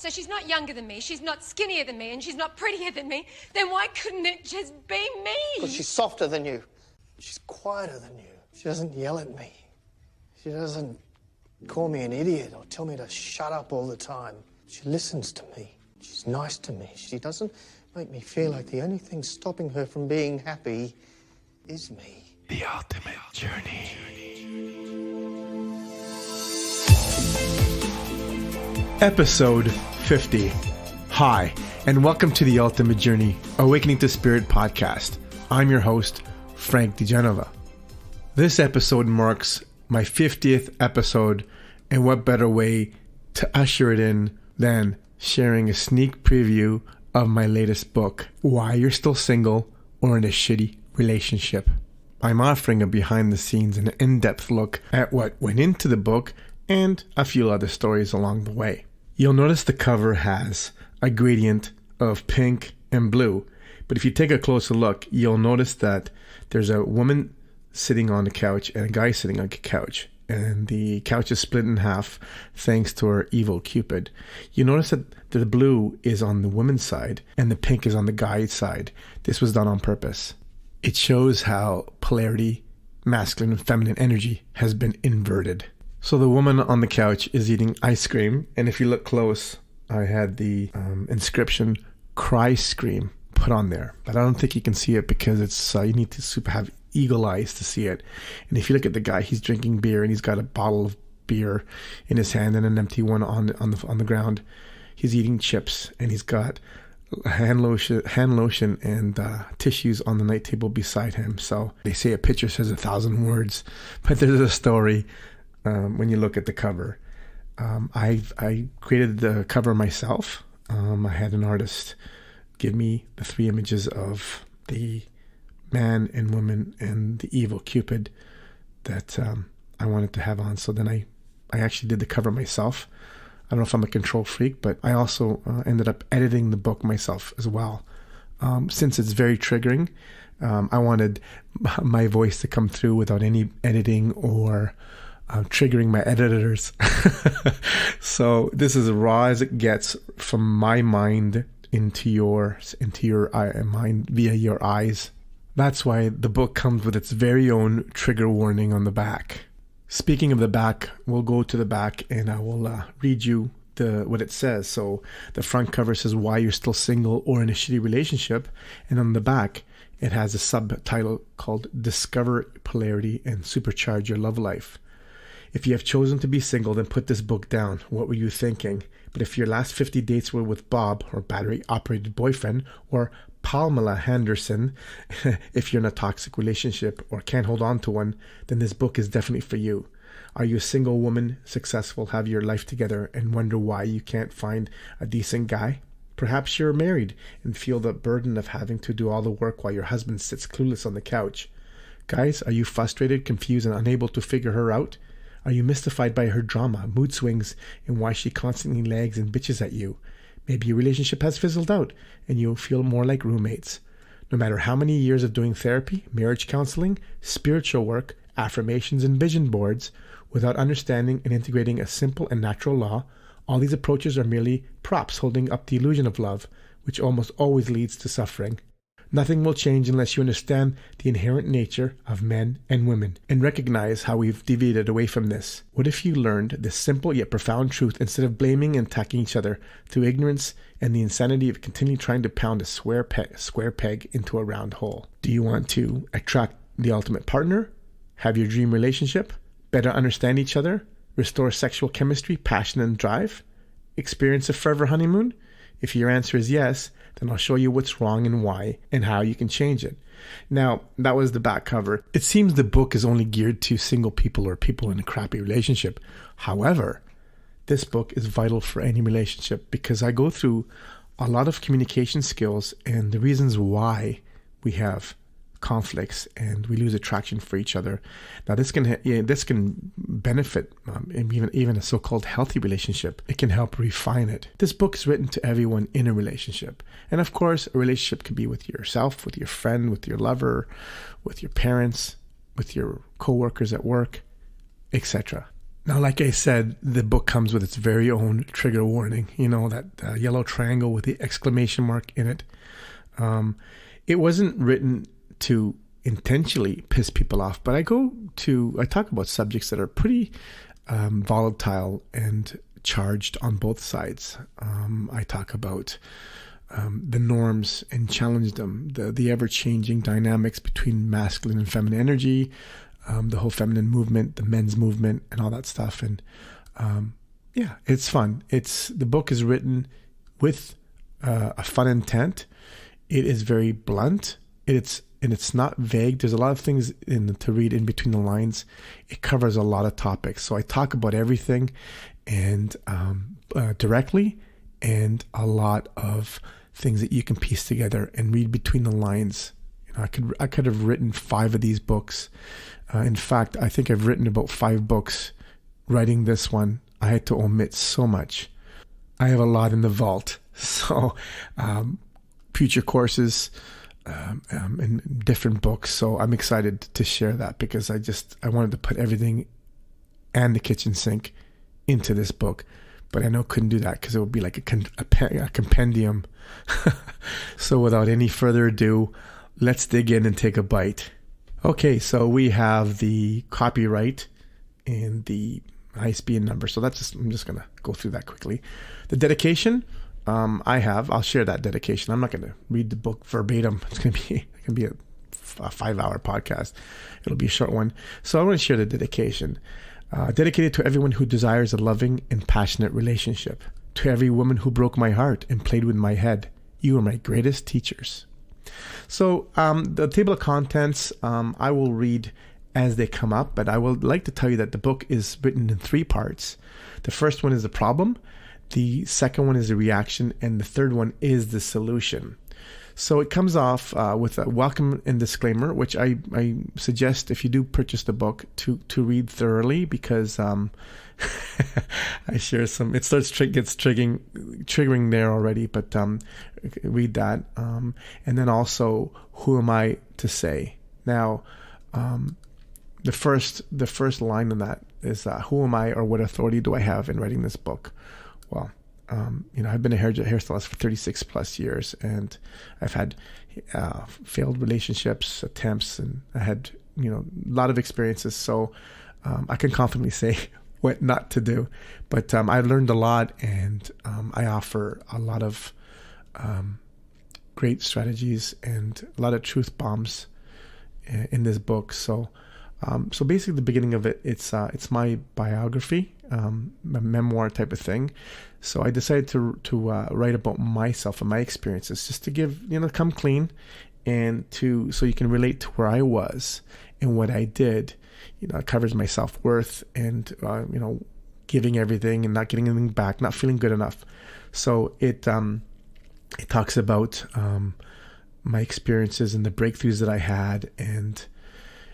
So she's not younger than me, she's not skinnier than me, and she's not prettier than me. Then why couldn't it just be me? Because she's softer than you. She's quieter than you. She doesn't yell at me. She doesn't call me an idiot or tell me to shut up all the time. She listens to me. She's nice to me. She doesn't make me feel like the only thing stopping her from being happy is me. The Ultimate Journey. Episode 50. Hi, and welcome to The Ultimate Journey, Awakening to Spirit podcast. I'm your host, Frank DeGenova. This episode marks my 50th episode, and what better way to usher it in than sharing a sneak preview of my latest book, Why You're Still Single or in a Shitty Relationship. I'm offering a behind the scenes and in-depth look at what went into the book and a few other stories along the way. You'll notice the cover has a gradient of pink and blue, but if you take a closer look, you'll notice that there's a woman sitting on the couch and a guy sitting on the couch, and the couch is split in half thanks to our evil Cupid. You notice that the blue is on the woman's side and the pink is on the guy's side. This was done on purpose. It shows how polarity, masculine and feminine energy, has been inverted. So the woman on the couch is eating ice cream, and if you look close, I had the inscription "Cry Scream" put on there, but I don't think you can see it because it's you need to have eagle eyes to see it. And if you look at the guy, he's drinking beer and he's got a bottle of beer in his hand and an empty one on the ground. He's eating chips and he's got hand lotion and tissues on the night table beside him. So they say a picture says 1,000 words, but there's a story when you look at the cover. I created the cover myself. I had an artist give me the 3 images of the man and woman and the evil Cupid that I wanted to have on. So then I actually did the cover myself. I don't know if I'm a control freak, but I also ended up editing the book myself as well. Since it's very triggering, I wanted my voice to come through without any editing or triggering my editors. So this is as raw as it gets from my mind into your mind via your eyes. That's why the book comes with its very own trigger warning on the back. Speaking of the back, we'll go to the back and I will read you what it says. So the front cover says "Why You're Still Single or in a Shitty Relationship," and on the back it has a subtitle called "Discover Polarity and Supercharge Your Love Life." If you have chosen to be single, then put this book down. What were you thinking? But if your last 50 dates were with Bob, or battery-operated boyfriend, or Pamela Henderson, if you're in a toxic relationship or can't hold on to one, then this book is definitely for you. Are you a single woman, successful, have your life together, and wonder why you can't find a decent guy? Perhaps you're married and feel the burden of having to do all the work while your husband sits clueless on the couch. Guys, are you frustrated, confused, and unable to figure her out? Are you mystified by her drama, mood swings, and why she constantly lags and bitches at you? Maybe your relationship has fizzled out and you feel more like roommates. No matter how many years of doing therapy, marriage counseling, spiritual work, affirmations, and vision boards, without understanding and integrating a simple and natural law, all these approaches are merely props holding up the illusion of love, which almost always leads to suffering. Nothing will change unless you understand the inherent nature of men and women and recognize how we've deviated away from this. What if you learned this simple yet profound truth instead of blaming and attacking each other through ignorance and the insanity of continually trying to pound a square peg into a round hole? Do you want to attract the ultimate partner, have your dream relationship, better understand each other, restore sexual chemistry, passion, and drive, experience a forever honeymoon? If your answer is yes, then I'll show you what's wrong and why and how you can change it. Now, that was the back cover. It seems the book is only geared to single people or people in a crappy relationship. However, this book is vital for any relationship because I go through a lot of communication skills and the reasons why we have conflicts and we lose attraction for each other. Now, this can benefit even a so-called healthy relationship. It can help refine it. This book is written to everyone in a relationship, and of course, a relationship could be with yourself, with your friend, with your lover, with your parents, with your co-workers at work, etc. Now, like I said, the book comes with its very own trigger warning. You know, that yellow triangle with the exclamation mark in it. It wasn't written to intentionally piss people off, but I talk about subjects that are pretty volatile and charged on both sides. I talk about the norms and challenge them, the ever-changing dynamics between masculine and feminine energy, the whole feminine movement, the men's movement, and all that stuff. And yeah, it's fun. The book is written with a fun intent. It is very blunt. It's not vague. There's a lot of things to read in between the lines. It covers a lot of topics. So I talk about everything and directly, and a lot of things that you can piece together and read between the lines. You know, I could have written 5 of these books. In fact, I think I've written about 5 books. Writing this one, I had to omit so much. I have a lot in the vault. So future courses and different books. So I'm excited to share that because I wanted to put everything and the kitchen sink into this book. But I know I couldn't do that because it would be like a compendium. So without any further ado, let's dig in and take a bite. Okay, so we have the copyright and the ISBN number. So I'm just going to go through that quickly. The dedication, I'll share that dedication. I'm not going to read the book verbatim. It's going to be a 5-hour podcast. It'll be a short one. So I want to share the dedication. Dedicated to everyone who desires a loving and passionate relationship. To every woman who broke my heart and played with my head. You are my greatest teachers. So the table of contents, I will read as they come up, but I would like to tell you that the book is written in 3 parts. The first one is the problem, the second one is the reaction, and the third one is the solution. So it comes off with a welcome and disclaimer, which I suggest if you do purchase the book to read thoroughly, because I share some. It gets triggering there already, but read that, and then also who am I to say? Now, the first line in that is who am I, or what authority do I have in writing this book? Well, I've been a hairstylist for 36 plus years, and I've had failed relationships, attempts, and I had, a lot of experiences. So I can confidently say what not to do, but I learned a lot, and I offer a lot of great strategies and a lot of truth bombs in this book. So basically the beginning of it, it's my biography, a memoir type of thing. So I decided to write about myself and my experiences, just to give, come clean, and so you can relate to where I was and what I did. It covers my self-worth and, giving everything and not getting anything back, not feeling good enough. So it talks about my experiences and the breakthroughs that I had, and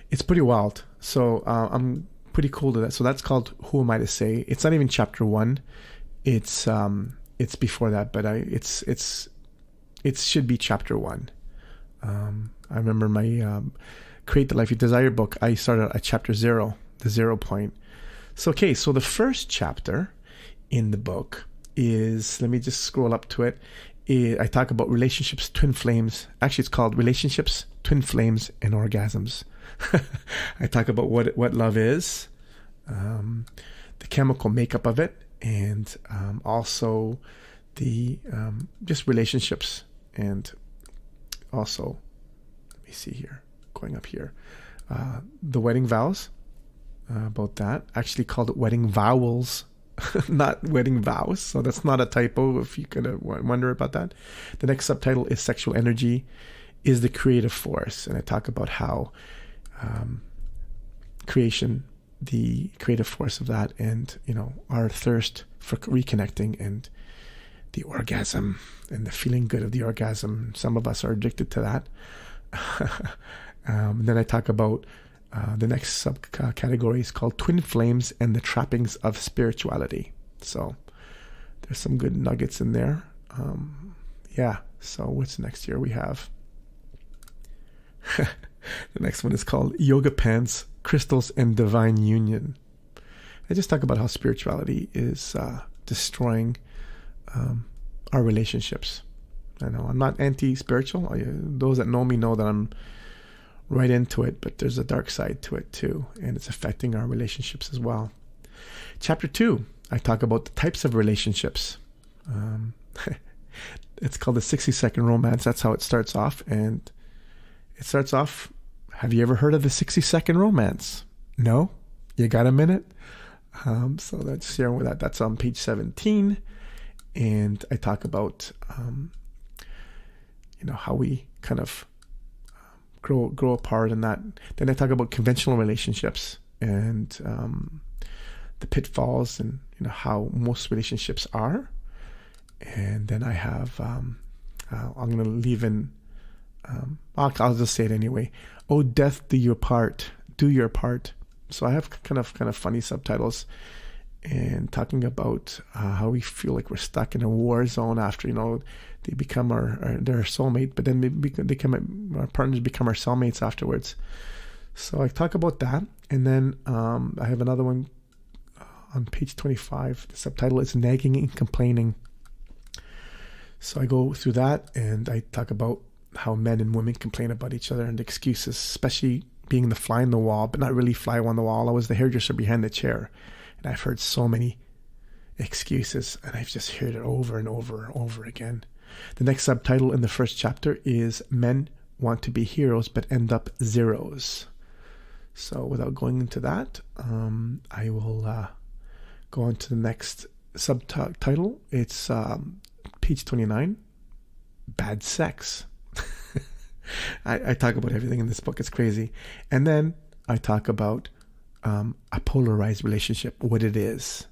it's pretty wild. So I'm pretty cool to that. So that's called Who Am I to Say? It's not even chapter 1. It's before that, but it should be chapter 1. I remember my Create the Life You Desire book. I started at chapter 0, the 0 point. So the first chapter in the book is, let me just scroll up to it. I talk about relationships, twin flames. Actually, it's called Relationships, Twin Flames, and Orgasms. I talk about what love is, the chemical makeup of it, and also the just relationships, and also, let me see here, going up here, the wedding vows, about that. Actually called it wedding vowels, not wedding vows, so that's not a typo if you could wonder about that. The next subtitle is Sexual Energy is the Creative Force, and I talk about how creation, the creative force of that, and our thirst for reconnecting and the orgasm and the feeling good of the orgasm. Some of us are addicted to that. Then I talk about the next subcategory is called Twin Flames and the Trappings of Spirituality. So there's some good nuggets in there. So what's next here? We have the next one is called Yoga Pants, Crystals, and Divine Union. I just talk about how spirituality is destroying our relationships. I know I'm not anti-spiritual. Those that know me know that I'm right into it, but there's a dark side to it too, and it's affecting our relationships as well. Chapter 2, I talk about the types of relationships. It's called the 60-second romance. That's how it starts off, and it starts off, have you ever heard of the 60-second romance? No? You got a minute? So that's sharing with that. That's on page 17, and I talk about how we kind of grow apart and that. Then I talk about conventional relationships and the pitfalls and how most relationships are. And then I have I'm going to leave in I'll just say it anyway. Oh, death, do your part. Do your part. So I have kind of funny subtitles and talking about how we feel like we're stuck in a war zone after they become their soulmate, but then our partners become our cellmates afterwards. So I talk about that, and then I have another one on page 25. The subtitle is nagging and complaining. So I go through that, and I talk about how men and women complain about each other and excuses, especially being the fly on the wall, but not really fly on the wall. I was the hairdresser behind the chair, and I've heard so many excuses, and I've just heard it over and over and over again. The next subtitle in the first chapter is Men Want to Be Heroes but End Up Zeros. So without going into that, I will go on to the next subtitle. It's page 29, Bad Sex. I talk about everything in this book. It's crazy. And then I talk about a polarized relationship, what it is.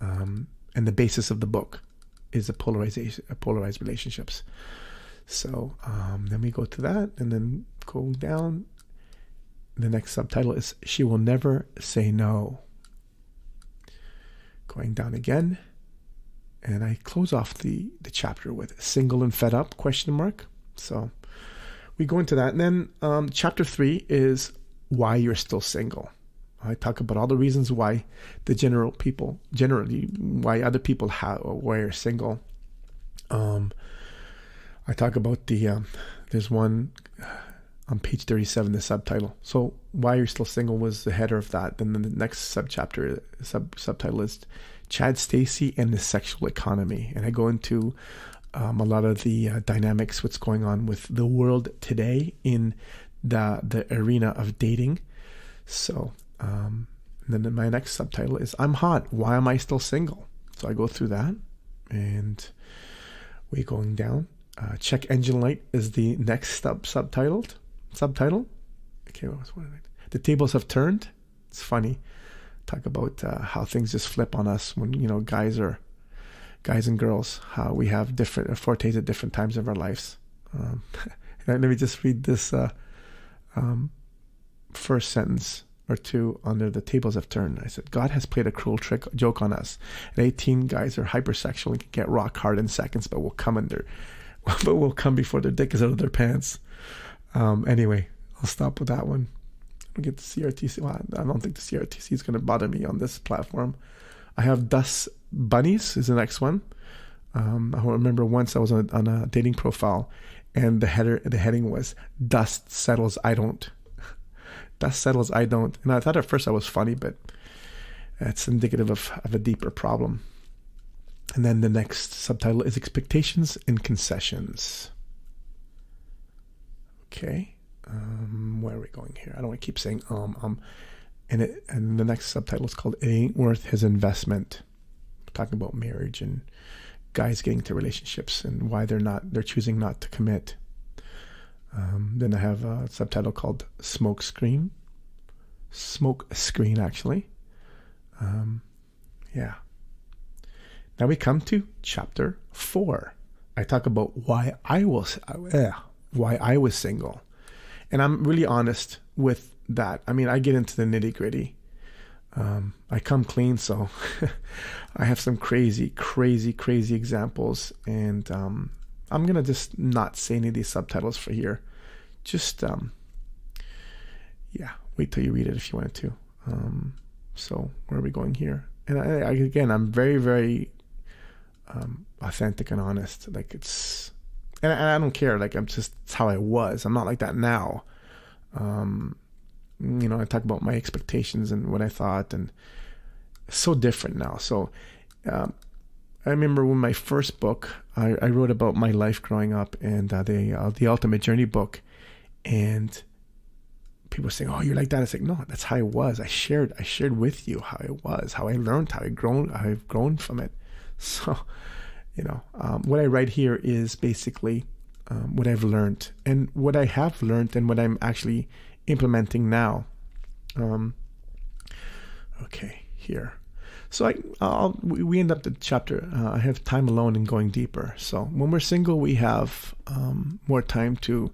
And the basis of the book is polarized relationships. So then we go to that, and then go down. The next subtitle is She Will Never Say No. Going down again, and I close off the chapter with Single and Fed Up ? So we go into that, and then chapter 3 is Why You're Still Single. I talk about all the reasons why why other people why are single. I talk about there's one on page 37, the subtitle. So Why You're Still Single was the header of that. Then the next subtitle is Chad Stacey and the Sexual Economy. And I go into a lot of the dynamics, what's going on with the world today in the arena of dating. So then my next subtitle is I'm Hot, Why Am I Still Single? So I go through that, and we're going down. Check Engine Light is the next subtitle. Okay, The Tables Have Turned. It's funny. Talk about how things just flip on us when guys and girls, how we have different fortes at different times of our lives. Let me just read this first sentence or two under The Tables Have Turned. I said, God has played a cruel joke on us. At 18, guys are hypersexual and can get rock hard in seconds, but will come before their dick is out of their pants. Anyway, I'll stop with that one. I'll get the CRTC. Well, I don't think the CRTC is going to bother me on this platform. I have Dust Bunnies is the next one. I remember once I was on a dating profile, and the heading was Dust Settles I Don't. Dust settles I don't. And I thought at first I was funny, but it's indicative of a deeper problem. And then the next subtitle is Expectations and Concessions. Okay. Where are we going here? I don't want to keep saying and the next subtitle is called It Ain't Worth His Investment. We're talking about marriage and guys getting to relationships and why they're choosing not to commit. Then I have a subtitle called Smoke Screen, actually. Yeah. Now we come to chapter 4. I talk about why I was single. And I'm really honest with that. I mean, I get into the nitty gritty. I come clean, so I have some crazy examples. And I'm going to just not say any of these subtitles for here. Just, wait till you read it if you wanted to. So where are we going here? And again, I'm very, very authentic and honest. Like and I don't care. Like it's how I was. I'm not like that now. I talk about my expectations and what I thought, and it's so different now. So I remember when my first book, I wrote about my life growing up, and the Ultimate Journey book, and people were saying, "Oh, you're like that." It's like, no, that's how I was. I shared with you how I was, how I learned, how I've grown from it. So, what I write here is basically what I've learned and what I have learned and what I'm actually implementing now. Okay, here. So we end up the chapter. I have time alone and going deeper. So when we're single, we have more time to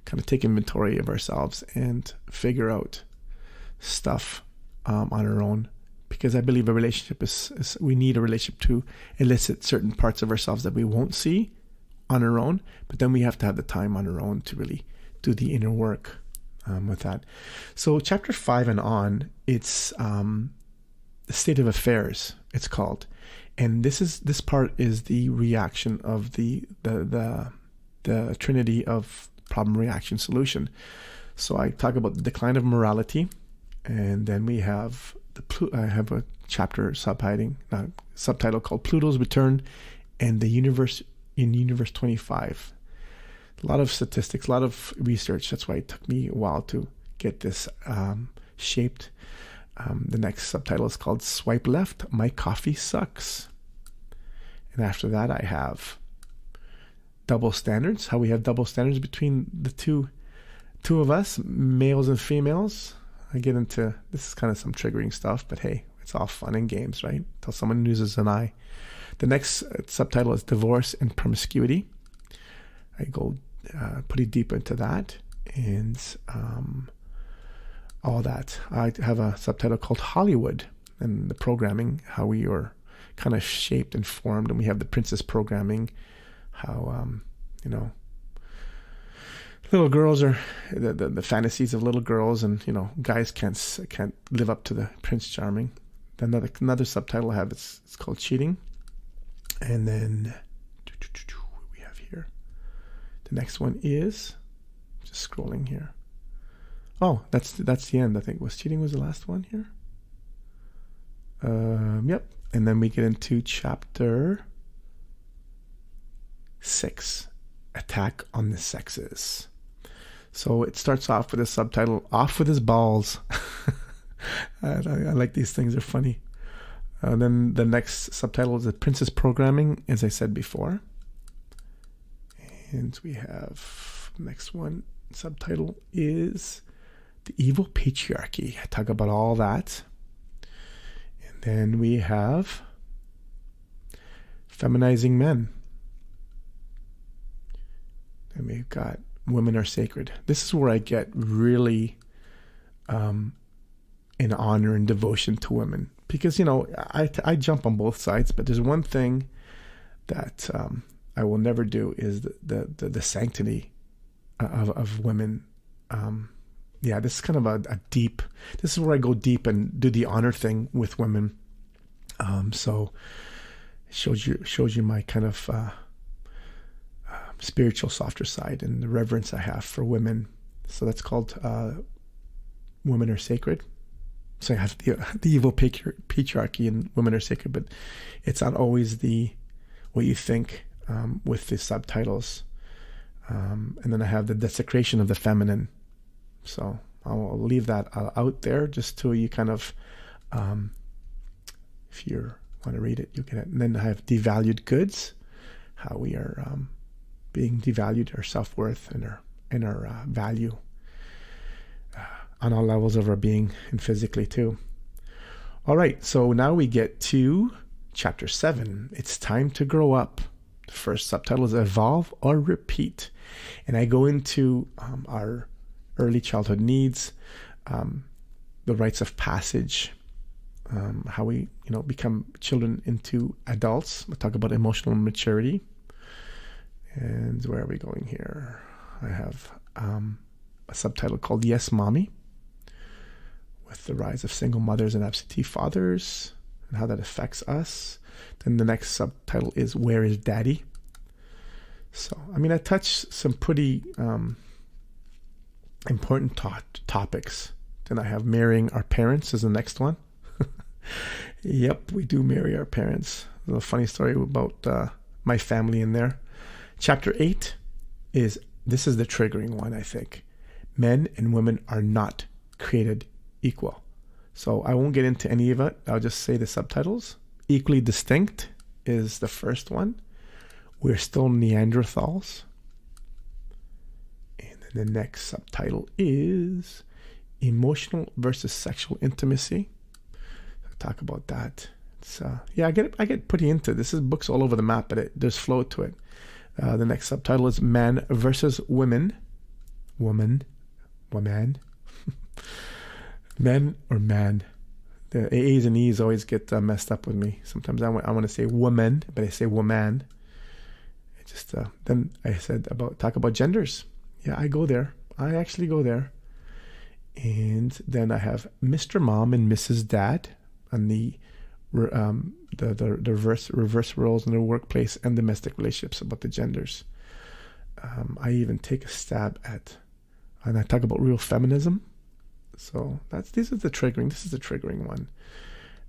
kind of take inventory of ourselves and figure out stuff on our own. Because I believe a relationship is we need a relationship to elicit certain parts of ourselves that we won't see on our own. But then we have to have the time on our own to really do the inner work with that. So chapter 5 and on, it's the state of affairs, it's called. And this part is the reaction of the trinity of problem, reaction, solution. So I talk about the decline of morality, and then we have I have a chapter subtitle called Pluto's Return and the Universe in Universe 25. A lot of statistics, a lot of research. That's why it took me a while to get this shaped. The next subtitle is called Swipe Left, My Coffee Sucks. And after that, I have double standards, how we have double standards between the two of us, males and females. I get into, this is kind of some triggering stuff, but hey, it's all fun and games, right? Until someone loses an eye. The next subtitle is Divorce and Promiscuity. I go pretty deep into that and all that. I have a subtitle called Hollywood and the programming, how we are kind of shaped and formed, and we have the princess programming, how little girls are the fantasies of little girls, and guys can't live up to the Prince Charming. Another subtitle I have, it's called Cheating. And then what we have here, the next one is just scrolling here. Oh, that's the end. I think Cheating was the last one here. Yep. And then we get into chapter 6, Attack on the Sexes. So it starts off with a subtitle, Off with His Balls. I like these things, they're funny. Then the next subtitle is The Princess Programming, as I said before. And we have the next one, subtitle is The Evil Patriarchy. I talk about all that. And then we have Feminizing Men. And we've got Women Are Sacred. This is where I get really in honor and devotion to women. Because, I jump on both sides, but there's one thing that I will never do is the sanctity of women. This is kind of a deep, this is where I go deep and do the honor thing with women. So it shows you my kind of spiritual, softer side and the reverence I have for women. So that's called Women Are Sacred. So I have the evil patriarchy and Women Are Sacred, but it's not always what you think with the subtitles. And then I have the desecration of the feminine. So I'll leave that out there just to you kind of, if you want to read it, you get it. And then I have devalued goods, how we are being devalued, our self-worth and our value on all levels of our being and physically too. All right, so now we get to chapter 7. It's time to grow up. The first subtitle is Evolve or Repeat. And I go into our early childhood needs, the rites of passage, how we become children into adults. I talk about emotional maturity. And where are we going here? I have a subtitle called Yes, Mommy, with the rise of single mothers and absentee fathers and how that affects us. Then the next subtitle is Where is Daddy? So, I mean, I touched some pretty important topics. Then I have Marrying Our Parents is the next one. Yep, we do marry our parents. A little funny story about my family in there. Chapter 8 is, this is the triggering one, I think. Men and women are not created equal. So I won't get into any of it. I'll just say the subtitles. Equally distinct is the first one. We're still Neanderthals. And then the next subtitle is Emotional versus Sexual Intimacy. I'll talk about that. It's I get pretty into it. This is books all over the map, but there's flow to it. The next subtitle is Man versus Women. Woman. Men or man. The A's and E's always get messed up with me. Sometimes I want to say woman, but I say woman. It just then I said talk about genders. Yeah, I go there. I actually go there. And then I have Mr. Mom and Mrs. Dad on the reverse roles in the workplace and domestic relationships about the genders. I even take a stab at, and I talk about real feminism. So this is the triggering one.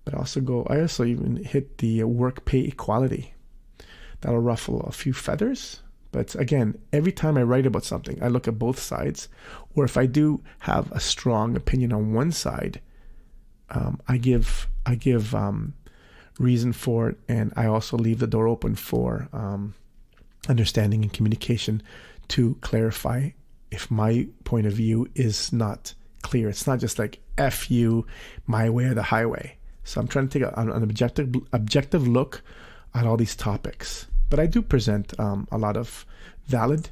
But I also even hit the work pay equality. That'll ruffle a few feathers. But again, every time I write about something, I look at both sides. Or if I do have a strong opinion on one side, I give reason for it, and I also leave the door open for understanding and communication to clarify if my point of view is not clear. It's not just like F you, my way or the highway. So I'm trying to take an objective look at all these topics. But I do present a lot of valid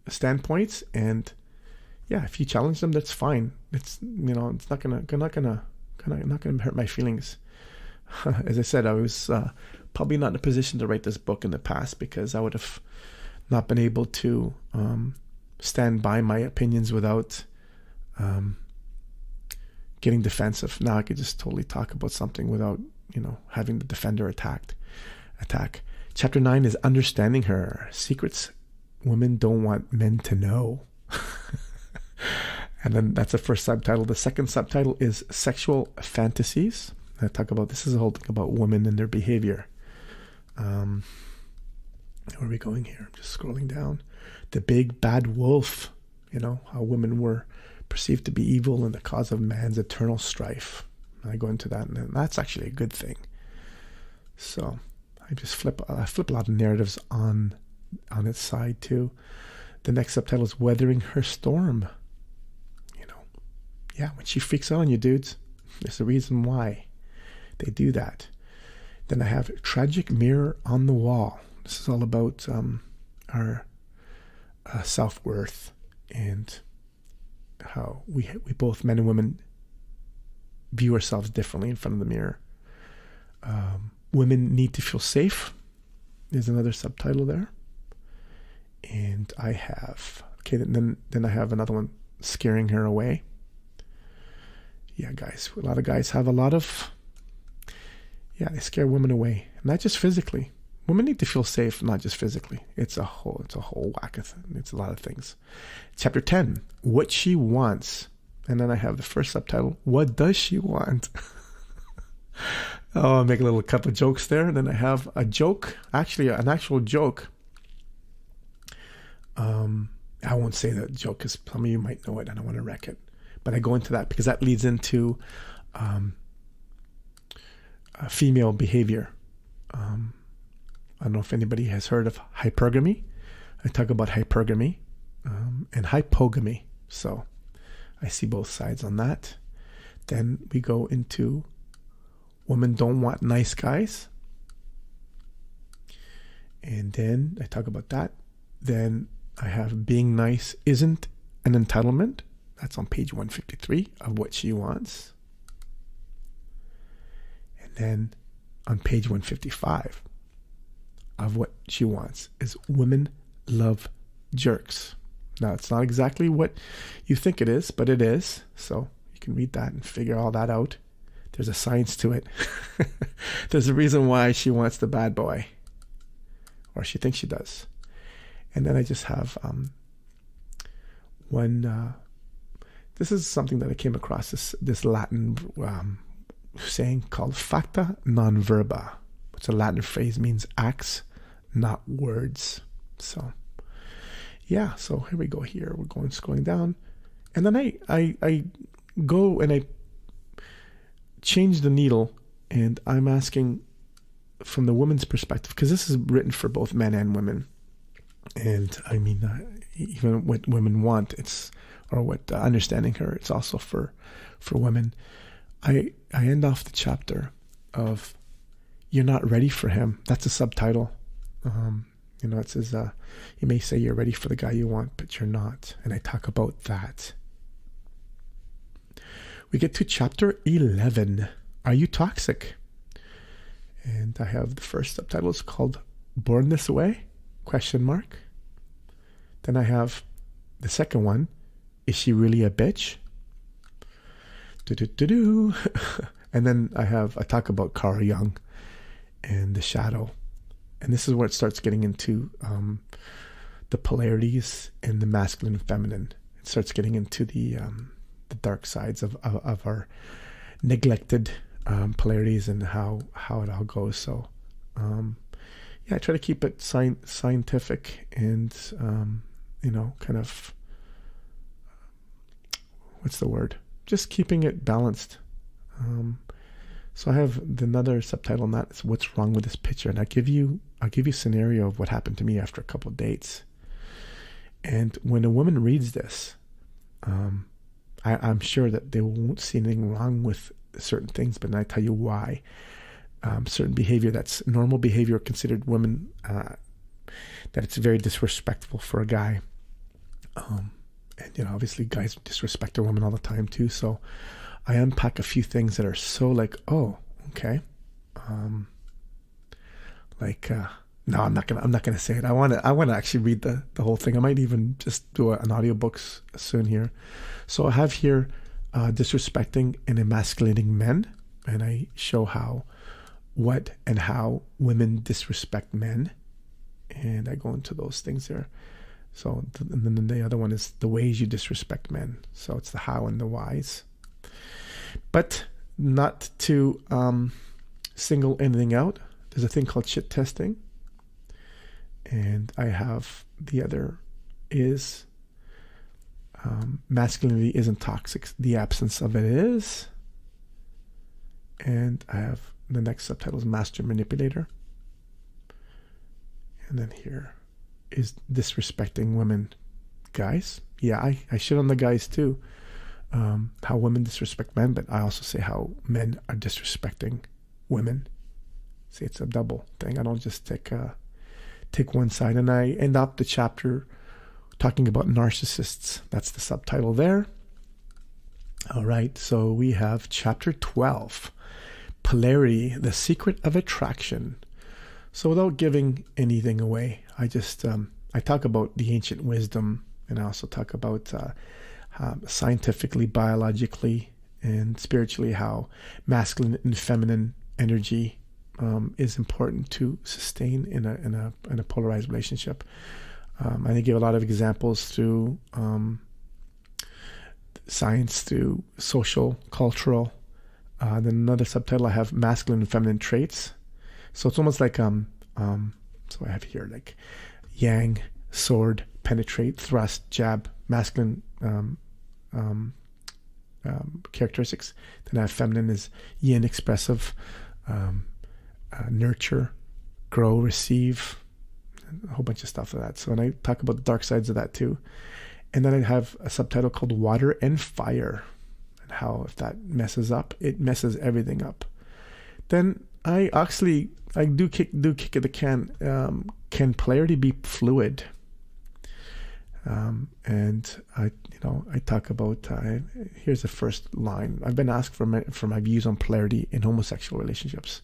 standpoints, and yeah, if you challenge them, that's fine. It's not gonna hurt my feelings. As I said, I was probably not in a position to write this book in the past because I would have not been able to stand by my opinions without getting defensive. Now I could just totally talk about something without having the defender attack. Chapter 9 is Understanding Her. Secrets women don't want men to know. And then that's the first subtitle. The second subtitle is Sexual Fantasies. I talk about, this is a whole thing about women and their behavior. Where are we going here? I'm just scrolling down. The Big Bad Wolf. How women were perceived to be evil and the cause of man's eternal strife. I go into that, and that's actually a good thing. So I flip a lot of narratives on its side too. The next subtitle is Weathering Her Storm. Yeah, when she freaks out on you, dudes, there's a reason why they do that. Then I have Tragic Mirror on the Wall. This is all about our self-worth and how we both, men and women, view ourselves differently in front of the mirror. Women need to feel safe. There's another subtitle there. And I have, then I have another one, Scaring Her Away. Yeah, guys, a lot of guys have they scare women away. Not just physically. Women need to feel safe, not just physically. It's a whole whack of things. It's a lot of things. Chapter 10, What She Wants. And then I have the first subtitle, What Does She Want? I'll make a little couple of jokes there. And then I have a joke, actually an actual joke. I won't say that joke because some of you might know it. I don't want to wreck it. But I go into that because that leads into female behavior. I don't know if anybody has heard of hypergamy. I talk about hypergamy and hypogamy. So I see both sides on that. Then we go into Women Don't Want Nice Guys. And then I talk about that. Then I have Being Nice Isn't an Entitlement. That's on page 153 of What She Wants. And then on page 155 of What She Wants is Women Love Jerks. Now, it's not exactly what you think it is, but it is. So you can read that and figure all that out. There's a science to it. There's a reason why she wants the bad boy, or she thinks she does. And then I just have one. This is something that I came across, this Latin saying called facta non verba. It's a Latin phrase, means acts, not words. So yeah, so here we go. Here we're scrolling down, and then I go and I change the needle, and I'm asking from the woman's perspective, because this is written for both men and women. And I mean, even what women want, or what understanding her, it's also for women. I end off the chapter of, you're not ready for him. That's a subtitle. It says, you may say you're ready for the guy you want, but you're not. And I talk about that. We get to chapter 11. Are you toxic? And I have the first subtitle is called Born This Way? ? Then I have the second one, is she really a bitch? And then I talk about Carl Jung and the shadow. And this is where it starts getting into the polarities and the masculine and feminine. It starts getting into the dark sides of our neglected polarities and how it all goes. So I try to keep it scientific and kind of, what's the word? Just keeping it balanced. So I have another subtitle on that. It's what's wrong with this picture, and I'll give you a scenario of what happened to me after a couple of dates. And when a woman reads this, I'm sure that they won't see anything wrong with certain things, but I tell you why. Certain behavior that's normal behavior considered women, that it's very disrespectful for a guy. And obviously guys disrespect their women all the time too. So I unpack a few things that are so like, oh, okay. No, I'm not gonna say it. I want to actually read the whole thing. I might even just do an audiobook soon here. So I have here disrespecting and emasculating men, and I show how women disrespect men, and I go into those things there. So and then the other one is the ways you disrespect men. So it's the how and the whys, but not to single anything out. There's a thing called shit testing, and I have the other is masculinity isn't toxic, the absence of it is. And I have the next subtitle is master manipulator, and then here is disrespecting women. Guys, yeah, I shit on the guys too, how women disrespect men, but I also say how men are disrespecting women. See, it's a double thing. I don't just take one side. And I end up the chapter talking about narcissists. That's the subtitle there. All right, so we have chapter 12, Polarity, the Secret of Attraction. So without giving anything away, I just I talk about the ancient wisdom, and I also talk about scientifically, biologically, and spiritually how masculine and feminine energy is important to sustain in a polarized relationship. I give a lot of examples through science, through social, cultural. Then another subtitle I have masculine and feminine traits. So it's almost like so I have here like yang, sword, penetrate, thrust, jab, masculine characteristics. Then I have feminine is yin, expressive, nurture, grow, receive, a whole bunch of stuff like that. So, and I talk about the dark sides of that too. And then I have a subtitle called Water and Fire, and how if that messes up, it messes everything up. Then I do kick at the can. Can polarity be fluid? And I talk about. Here's the first line. I've been asked for my views on polarity in homosexual relationships.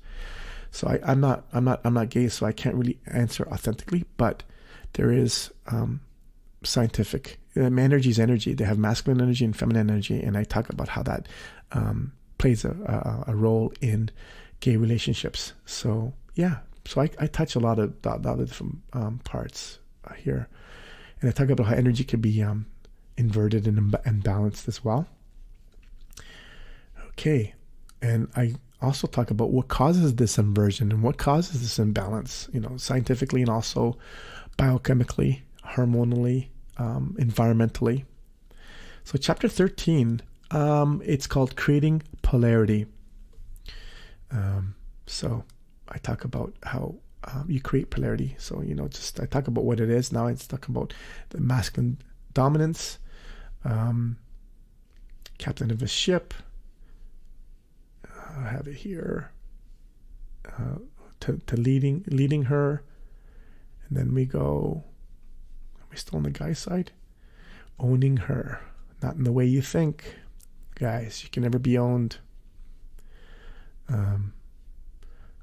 So I'm not gay, so I can't really answer authentically. But there is scientific energy is energy. They have masculine energy and feminine energy, and I talk about how that plays a role in gay relationships. So yeah, so I touch a lot of the different parts here, and I talk about how energy can be inverted and balanced as well. Okay, and I also talk about what causes this inversion and what causes this imbalance, scientifically and also biochemically, hormonally, environmentally. So chapter 13, it's called Creating Polarity. So I talk about how you create polarity. So, I talk about what it is. Now it's talking about the masculine dominance, captain of a ship. I have it here, to leading her. And then we go, are we still on the guy's side? Owning her, not in the way you think. Guys, you can never be owned.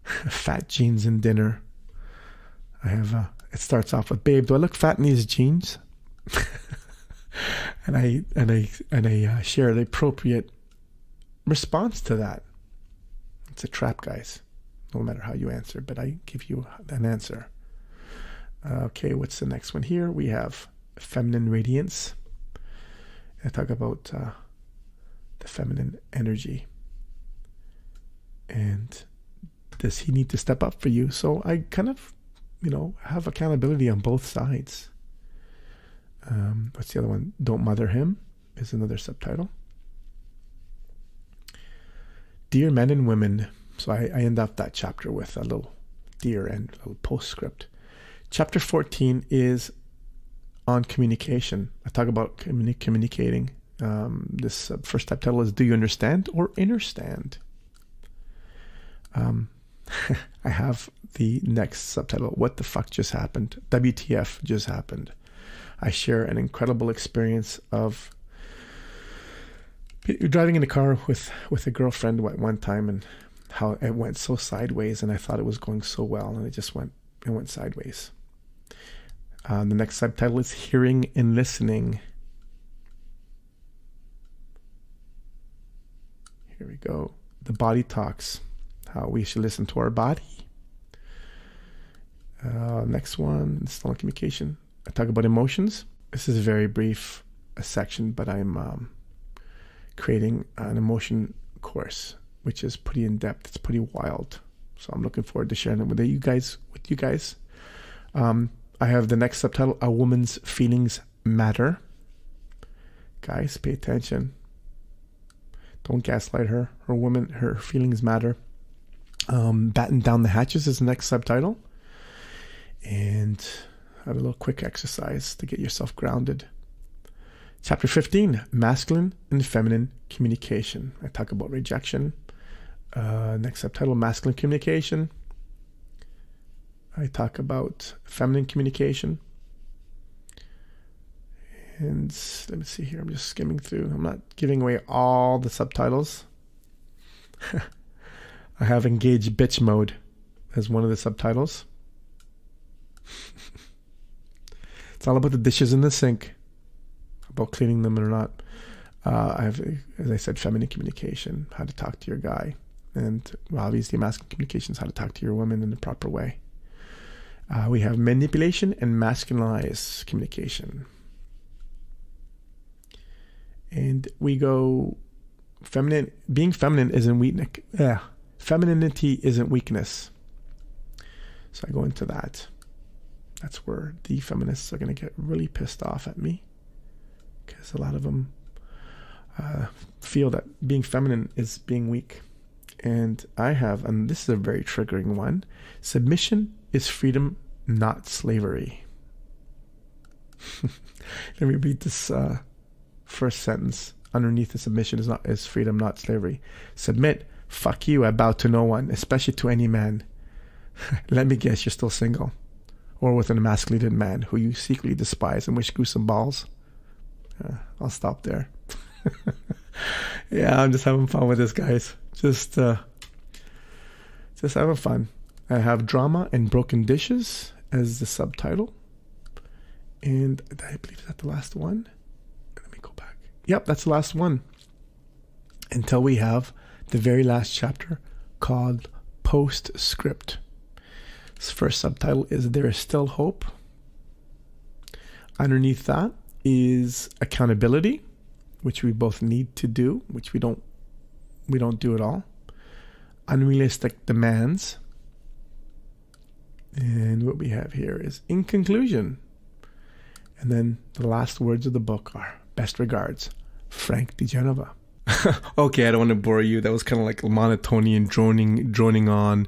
Fat jeans and dinner. I have, it starts off with, babe, do I look fat in these jeans? and I share the appropriate response to that. It's a trap, guys. No matter how you answer, but I give you an answer. Okay, what's the next one here? We have feminine radiance. I talk about the feminine energy. And does he need to step up for you? So I kind of, have accountability on both sides. What's the other one? Don't Mother Him is another subtitle. Dear men and women. So I end up that chapter with a little dear and a little postscript. Chapter 14 is on communication. I talk about communicating. This first subtitle is Do You Understand or Understand? I have the next subtitle, What the Fuck Just Happened? WTF Just Happened? I share an incredible experience of driving in a car with a girlfriend at one time, and how it went so sideways, and I thought it was going so well, and it went sideways. The next subtitle is Hearing and Listening. Here we go. The Body Talks, how we should listen to our body. Next one, still on communication. I talk about emotions. This is a very brief section, but I'm creating an emotion course, which is pretty in-depth. It's pretty wild. So I'm looking forward to sharing it with you guys. I have the next subtitle, A Woman's Feelings Matter. Guys, pay attention. Don't gaslight her. Her feelings matter. Batten Down the Hatches is the next subtitle. And I have a little quick exercise to get yourself grounded. Chapter 15, Masculine and Feminine Communication. I talk about rejection. Next subtitle, Masculine Communication. I talk about feminine communication. And let me see here. I'm just skimming through. I'm not giving away all the subtitles. I have Engage Bitch Mode as one of the subtitles. It's all about the dishes in the sink, about cleaning them or not. I have, as I said, feminine communication, how to talk to your guy. And obviously masculine communication is how to talk to your woman in the proper way. We have manipulation and masculinized communication. And we go feminine. Being feminine isn't weakness. Femininity isn't weakness. So I go into that. That's where the feminists are going to get really pissed off at me, because a lot of them feel that being feminine is being weak. And I have, and this is a very triggering one, submission is freedom, not slavery. Let me read this first sentence. Underneath the submission is freedom, not slavery. Submit, fuck you, I bow to no one, especially to any man. Let me guess, you're still single. Or with an emasculated man who you secretly despise and wish grew some balls. I'll stop there. Yeah, I'm just having fun with this, guys. Just having fun. I have drama and broken dishes as the subtitle. And I believe that's the last one. yep, that's the last one. Until we have the very last chapter called Postscript. Its first subtitle is There is Still Hope. Underneath that is accountability, which we both need to do, which we don't do at all. Unrealistic demands. And what we have here is in conclusion. And then the last words of the book are best regards, Frank DiGenova. Okay, I don't want to bore you. That was kind of like monotone droning on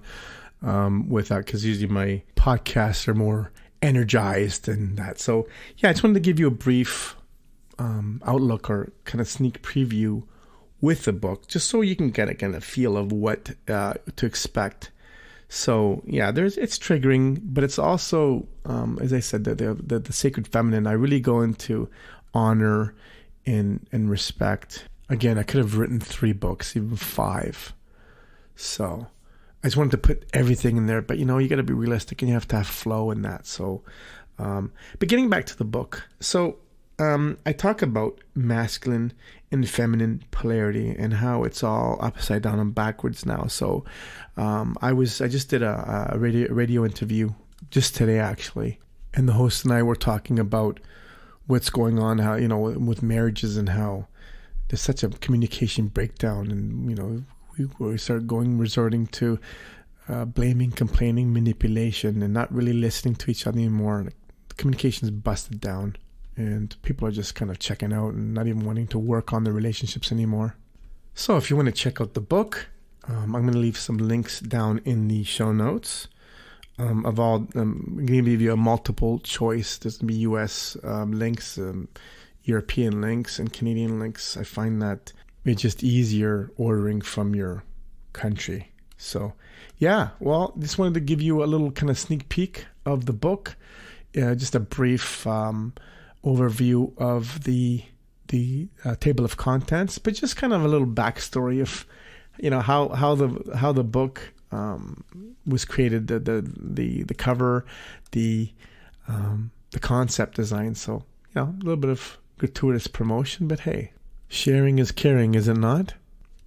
with that, because usually my podcasts are more energized than that. So yeah, I just wanted to give you a brief outlook or kind of sneak preview with the book, just so you can get a kind of feel of what to expect. So yeah, it's triggering, but it's also, as I said, the sacred feminine. I really go into honor and respect. Again, I could have written 3 books, even 5. So I just wanted to put everything in there, but you got to be realistic and you have to have flow in that. So, but getting back to the book. So I talk about masculine and feminine polarity and how it's all upside down and backwards now. So I just did a radio interview just today, actually. And the host and I were talking about what's going on, how, with marriages and how there's such a communication breakdown, and we start resorting to blaming, complaining, manipulation, and not really listening to each other anymore. The communication's busted down, and people are just kind of checking out and not even wanting to work on their relationships anymore. So if you want to check out the book, I'm going to leave some links down in the show notes. I'm going to give you a multiple choice. There's going to be US links, European links, and Canadian links. I find that it's just easier ordering from your country. So yeah, well, just wanted to give you a little kind of sneak peek of the book, just a brief overview of the table of contents, but just kind of a little backstory of how the book was created, the cover, the concept design. So a little bit of gratuitous promotion, but hey, sharing is caring, is it not?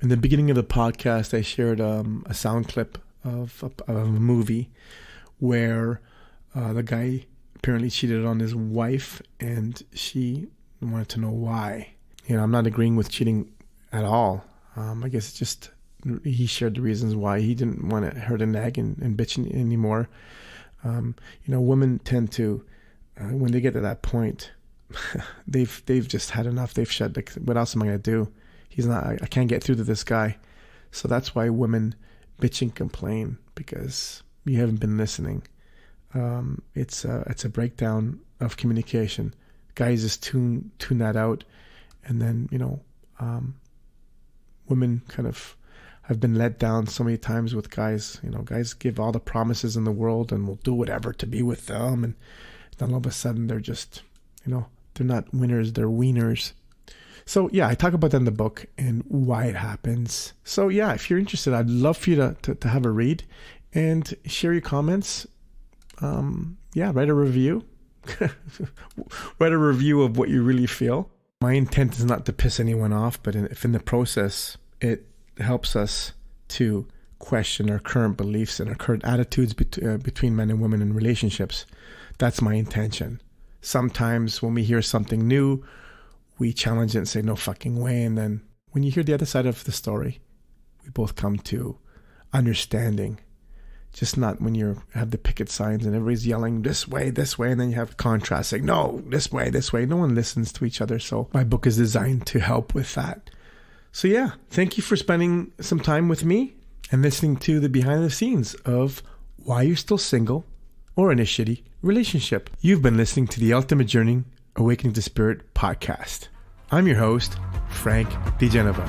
In the beginning of the podcast, I shared a sound clip of a movie where the guy apparently cheated on his wife, and she wanted to know why. I'm not agreeing with cheating at all. I guess it's just he shared the reasons why. He didn't want her to nag and bitch anymore. Women tend to, when they get to that point, they've just had enough. They've shed, like, what else am I going to do? I can't get through to this guy. So that's why women bitch and complain, because you haven't been listening. It's a breakdown of communication. Guys just tune that out, and then women kind of have been let down so many times with guys. Guys give all the promises in the world and will do whatever to be with them, and then all of a sudden they're just they're not winners, they're wieners. So yeah, I talk about that in the book and why it happens. So yeah, if you're interested, I'd love for you to have a read and share your comments. Write a review. Write a review of what you really feel. My intent is not to piss anyone off, but if in the process it helps us to question our current beliefs and our current attitudes between men and women in relationships, that's my intention. Sometimes when we hear something new, we challenge it and say, no fucking way. And then when you hear the other side of the story, we both come to understanding. Just not when you have the picket signs and everybody's yelling this way, and then you have contrast saying, no, this way. No one listens to each other. So my book is designed to help with that. So yeah, thank you for spending some time with me and listening to the behind the scenes of why you're still single or in a shitty relationship. You've been listening to the Ultimate Journey Awakening to Spirit podcast. I'm your host, Frank DiGenova.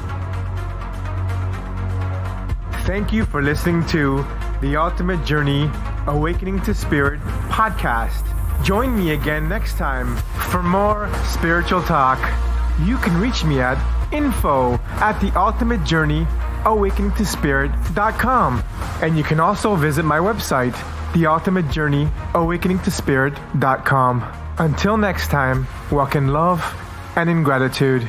Thank you for listening to the Ultimate Journey Awakening to Spirit podcast. Join me again next time for more spiritual talk. You can reach me at info@theultimatejourneyawakeningtospirit.com, and you can also visit my website, theultimatejourneyawakeningtospirit.com. Until next time, walk in love and in gratitude.